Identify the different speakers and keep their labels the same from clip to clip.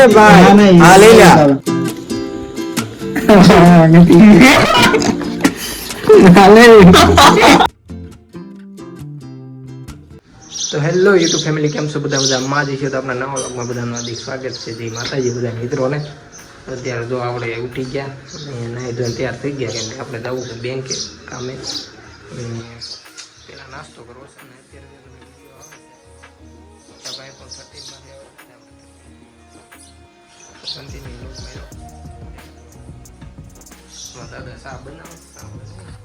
Speaker 1: ભાઈ હા લઈ લે તો હેલો યુટ્યુબ ફેમિલી કેમ છો બધા મજામાં છે તો આપણા નવા વ્લોગમાં બધાનું હાર્દિક સ્વાગત છે જય માતાજી બધા મિત્રોને અત્યારે જો આપણે ઉઠી ગયા અને નાહી ધોઈને તૈયાર થઈ ગયા કેમ કે આપણે જવું છે બેંકે કામે પેલા નાસ્તો કરવો છે ને અત્યારે ભાઈ પણ 13 દાદા સા બનાવો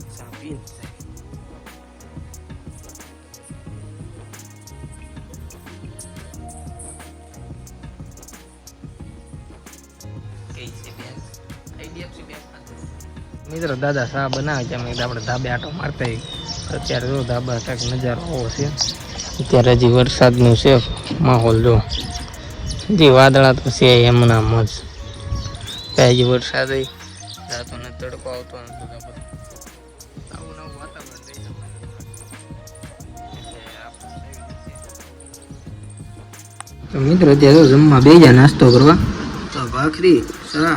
Speaker 1: સા પીન મિત્રો દાદા સા બનાવે છે અમે આપણે ધાબે આટો મારતા અત્યારે જો ધાબા કાંઈક નજારો આવો છે અત્યારે હજી વરસાદનું છે માહોલ જો હજી વાદળા તો છે એમના મજ હજી વરસાદ જાતો ને તડકો આવતો નથી આવું નવું વાતાવરણ થઈ તો મિત્રો અત્યારે જમવા બે જા નાસ્તો કરવા તો ભાખરી ચા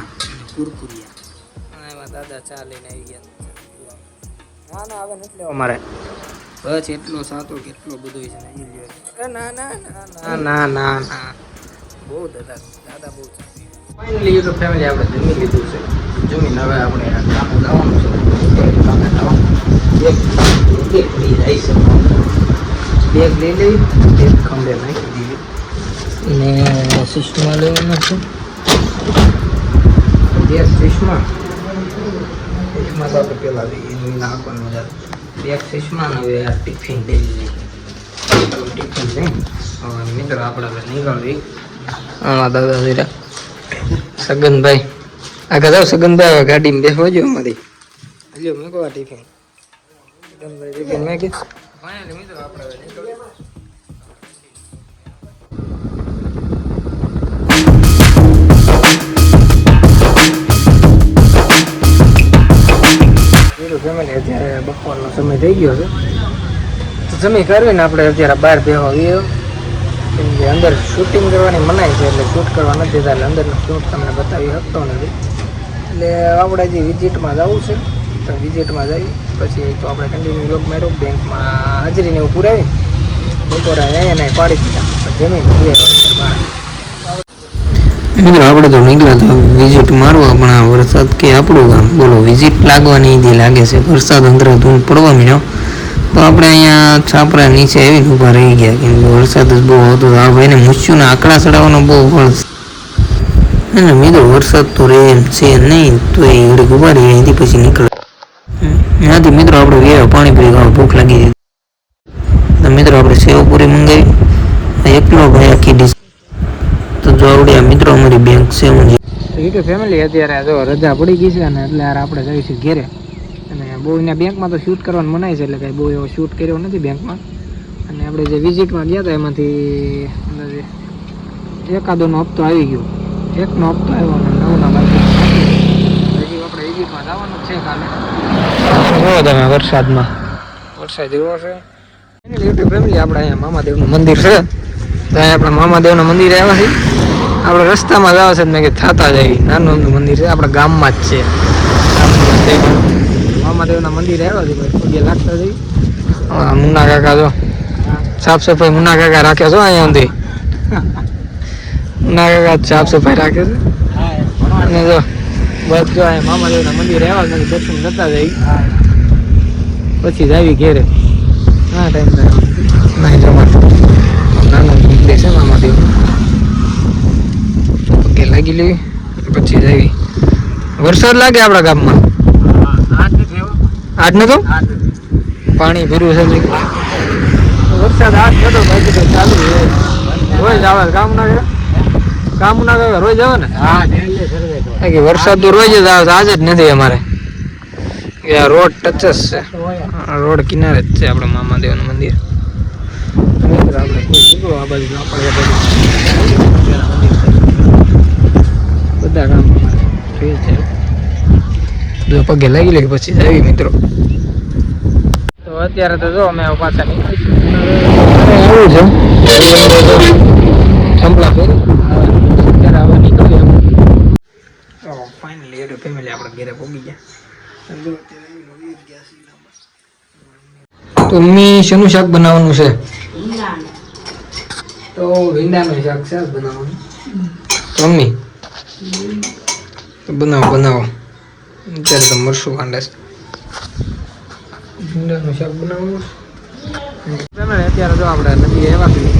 Speaker 1: કુરકુરિયા એમાં દાદા ચા લઈને આવી ગયા ના આવે નથી લેવા મારે બસ એટલો સાતો કેટલો બધો છે ના ના ના ના ના ના ના બહુ દાદા બહુ ફાઇનલી યુટ્યુબ ફેમિલી આપણે જમી લીધું છે જમીન હવે આપણે કામે જવાનું છે કામે જવાનું એક લઈ જાય છે બેગ લઈ લઈ એક ખંભે નાખી દીધી ને ચશ્મા લેવાના છે બેગ ચશ્મા તો આપણે પેલા લઈએ નાખવાનું બેગ ચશ્મા ને હવે આ ટિફિન લઈ લઈએ ટિફિન લઈ હવે મિત્ર આપણે હવે નીકળવી આમાં દાદા જરા સગનભાઈ આગળ જાવ સગનભાઈ ગાડીમાં બેસવા જો અમારી હલ્યો મેં કહો ટિફિન સગનભાઈ ટિફિન મેં કીધું ફાઇનલી મિત્રો આપણે હવે નીકળીએ ફેમિલી અત્યારે બપોરનો સમય થઈ ગયો છે તો જમી કરીને આપણે અત્યારે બહાર બેહવા આવ્યો કેમ કે અંદર શૂટિંગ કરવાની મનાય છે એટલે શૂટ કરવા નથી દેતા એટલે અંદરનું શૂટ તમને બતાવી શકતો નથી એટલે આપણે જે વિઝિટમાં જવું છે તો વિઝિટમાં જઈ પછી તો આપણે કન્ટિન્યુ લોક મેળો બેંકમાં હાજરીને એવું પુરાવી બપોરે અહીંયા પાડી દીધા જમીન મિત્રો આપણે તો નીકળ્યા તો વિઝિટ મારવા પણ આ વરસાદ કે આપણું ગામ બોલો વિઝિટ લાગવાની ઈદી લાગે છે વરસાદ અંદર ધૂળ પડવા માંડ્યો તો આપણે અહીંયા છાપરા નીચે આવીને ઊભા રહી ગયા કેમ કે વરસાદ જ બહુ આવતો આ ભાઈને મૂછ્યુંને આંકડા ચડાવવાનો બહુ ફળ અને મિત્રો વરસાદ તો રહે એમ છે નહીં તો એ ઘડીક ઊભા રહી અહીંથી પછી નીકળે ત્યાંથી મિત્રો આપણે ગયા પાણીપુરી ખાવા ભૂખ લાગી હતી તો મિત્રો આપણે સેવપુરી મંગાવી એકલો ભાઈ આખી ડીશ તો જો આવડે મિત્રો અમારી બેંક છે યુટ્યુબ ફેમિલી અત્યારે જો રજા પડી ગઈ છે અને એટલે યાર આપણે જઈશું ઘેરે અને બહુ એના બેંકમાં તો શૂટ કરવાનું મનાય છે એટલે કાંઈ બહુ એવો શૂટ કર્યો નથી બેંકમાં અને આપણે જે વિઝિટમાં ગયા હતા એમાંથી એકાદોનો હપ્તો આવી ગયો એકનો હપ્તો આવ્યો અને 9ના બાકી હજી આપણે વિઝિટમાં જવાનું છે કાલે જોવો તમે વરસાદ એવો છે યુટ્યુબ ફેમિલી આપણે અહીંયા મામાદેવનું મંદિર છે તો અહીંયા આપણા મામાદેવના મંદિરે આવ્યા છે આપણે રસ્તામાં જ આવે છે મેં કે થતા જાય નાનું અમનું મંદિર છે આપણા ગામમાં જ છે મામાદેવના મંદિરે આવ્યા છે ભાઈ પગે લાગતા જઈ મુન્ના કાકા જો સાફ સફાઈ મુન્ના કાકા રાખે છો અહીંયા સુધી મુન્ના કાકા સાફ સફાઈ રાખે છે અને જો બસ જો અહીંયા મામાદેવના મંદિરે આવ્યા છે દર્શન કરતા જઈ પછી જ આવી ઘેરે હા ટાઈમ થાય નહીં જમાતો નાનું મંદિર છે મામાદેવ પગે લાગી લેવી પછી જ આવી વરસાદ લાગે આપણા ગામમાં આજ નતો પાણી ભર્યું છે વરસાદ આજ નતો બાકી તો ચાલુ રોજ આવે કામના રોજ આવે ને વરસાદ તો રોજ જ આવે આજે જ નથી અમારે રોડ ટચ જ છે રોડ કિનારે જ છે આપણે મામાદેવનું મંદિર બધા કામ પગે લાગી લે પછી આવી મિત્રો તો અત્યારે તો જો અમે પાછા નીકળી આવું છે ચંપલા પહેરી અત્યારે હવે નીકળ આપણે ઘરે પહોંચી ગયા તો મમ્મી શેનું શાક બનાવવાનું છે તો ભીંડાનું શાક બનાવવાનું તો મમ્મી તો બનાવો અત્યારે તો મરશું કાંડે છે ભીંડાનું શાક બનાવવાનું અત્યારે જો આપણે નદી આવ્યા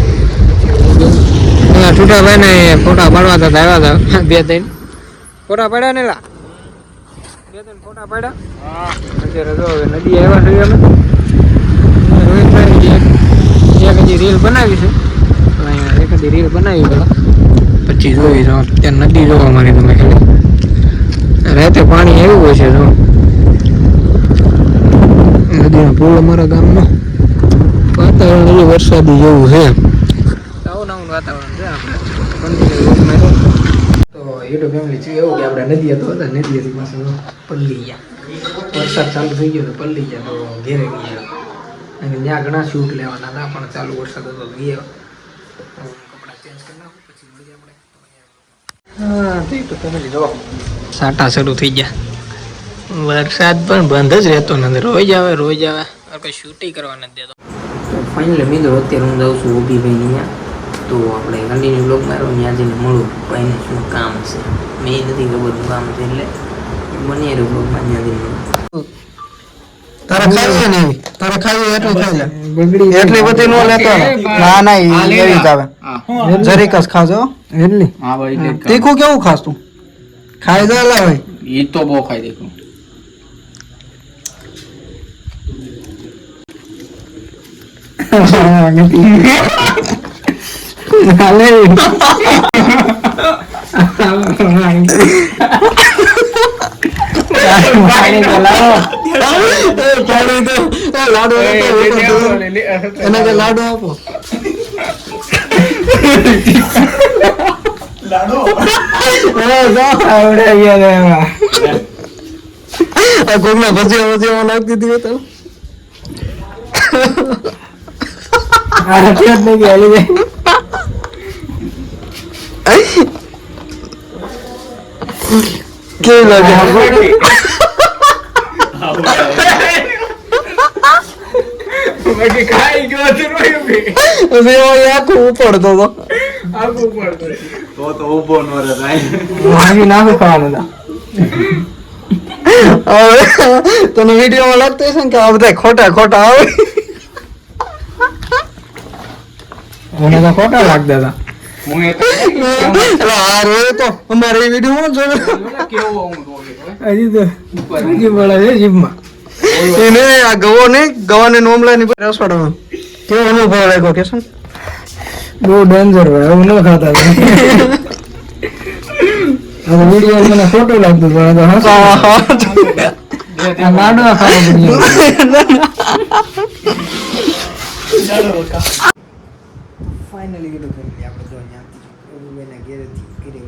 Speaker 1: છૂટાભાઈ ને ફોટા પાડવા હતા આવ્યા હતા 2-3 ફોટા પાડ્યા ને લા 2-3 ફોટા પાડ્યા અત્યારે જો હવે નદી આવ્યા છીએ અમે રોહિતભાઈ એક હજી રીલ બનાવી છે અહીંયા એક હજી રીલ બનાવી પેલા પછી જોઈ જાઓ ત્યાં નદી જોવા મારી તમે ખાલી રાતે પાણી આવ્યું હોય છે જો નદીનો પુલ અમારા ગામનો વાતાવરણ હજી વરસાદી જેવું છે નવું વાતાવરણ છે આપણે તો યુટ્યુબ ફેમિલી છે એવું કે આપણે નદી હતો હતા નદીથી પાસે પલ્લી ગયા વરસાદ ચાલુ થઈ ગયો તો પલ્લી ગયા તો ઘેરે ગયા અને ત્યાં ઘણા શૂટ લેવાના હતા પણ ચાલુ વરસાદ હતો ગયા કપડા ચેન્જ કરી નાખું પછી મળી આપણે હા ઠીક તો ફેમિલી જો સાટા શરૂ થઈ ગયા વરસાદ પણ બંધ જ રહેતો નથી રોજ આવે આપણે શૂટિંગ કરવા નથી દેતો ફાઇનલી મિત્રો અત્યારે હું જાઉં છું ઊભી ભાઈ અહીંયા તો આપણે કન્ટિન્યુ બ્લોગ મારો ત્યાં જઈને મળું ભાઈને શું કામ છે મેં નથી ખબર શું કામ છે એટલે બની રહ્યું બ્લોગમાં ત્યાં જઈને મળું
Speaker 2: તારે ખાવી ને તારે ખાવી એટલું ખાઈ લે એટલી બધી નો લેતો ના એવી જ આવે જરીક જ ખાજો
Speaker 1: એટલી
Speaker 3: હા ભાઈ
Speaker 2: તીખું કેવું ખાસ તું ખાઈ જા લે ભાઈ
Speaker 3: ઈ તો બહુ ખાઈ દેખું
Speaker 2: લાડુ આપો કોકને પછી નાખી દીધી તો કેવું લાગે
Speaker 3: ખાઈ ગયો
Speaker 2: આખું ઉપડતો
Speaker 3: તો ઉભો ન રહે
Speaker 2: ભાઈ નાખું ખાવાનું હવે તને વિડીયોમાં લાગતું હશે ને કે આ બધા ખોટા આવે મને તો ખોટા લાગતા હતા તો અમારે વિડીયો હજી તો મળે છે જીભમાં એને આ ગવાને નોમલા ની રસવાડવા કેવો અનુભવ લાગ્યો કે બહુ ડેન્જર ભાઈ એવું ન ખાતા વિડીયો મને ખોટું લાગતું પણ લાડવા ફાઇનલી કીધું ફેમિલી આપણે જો અહીંયાથી ઘેરેથી ઘરે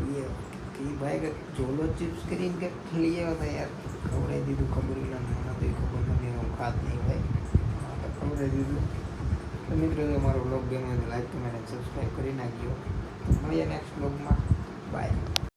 Speaker 2: ભાઈ ઝોલો ચિપ્સ કરીને કંઈક લઈ આવ્યા હતા યાર ખવડાવી દીધું ખબર મને તો ખબર નથી હું ખાત નહીં ભાઈ ખવડાવી દીધું તો મિત્રો મારો બ્લોગ ગમ્યો લાઈક કમેન્ટ સબસ્ક્રાઈબ કરી નાખ્યો મળીએ નેક્સ્ટ બ્લોગમાં બાય